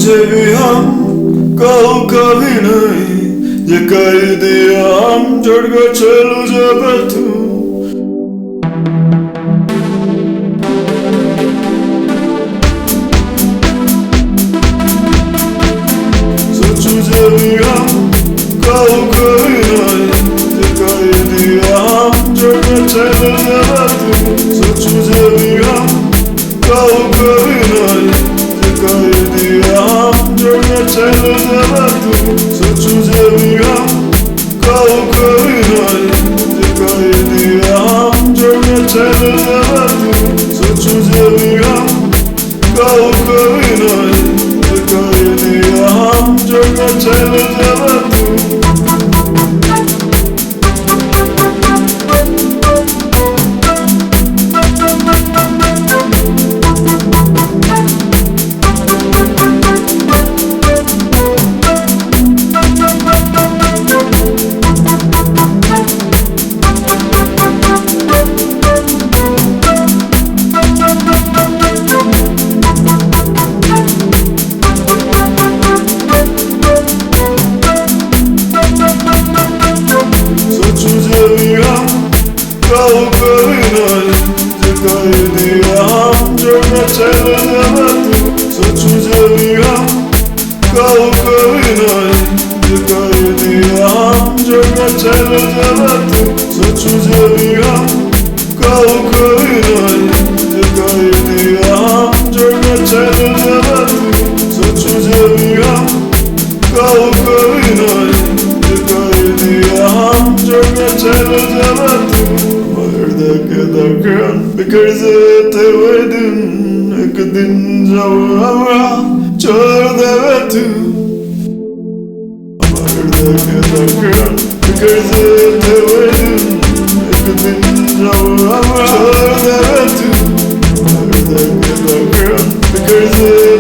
तुझे भी हम कहू कभी नहीं, ये कर दिया हम जोड़ के चलू जब तू। सोचू जब भी हम कहू कभी नहीं, ये कर दिया हम जोड़ के चलू जब तू। सोचू जब भी हम कहू कभी नहीं, कर दिया हम जोड़ के चलो जब तू। सोचू जब भी हम कहू कभी नहीं, कर दिया हम जोड़ के चलो जब तू। सोचू जब भी हम कहू कभी नहीं, कर दिया हम जोड़ के चलो जब तू। कहू कभी नहीं, कर दिया हम जोड़ के चलो जब तू। सोचू जब भी हम कहू कभी नहीं, कर दिया हम जोड़ के चलो जब तू। सोचू जब भी हम कहू कभी नहीं, कर दिया हम जोड़ के चलो जब तू। सोचू जब भी हम कहू कभी नहीं, कर दिया हम जोड़ के चलो जब तू। बिखर से थे वो दिन, एक दिन जब हमरा छोड़ देवे तू। बिखर से थे वो दिन, एक दिन जब हमरा छोड़ देवे तू। बिखर से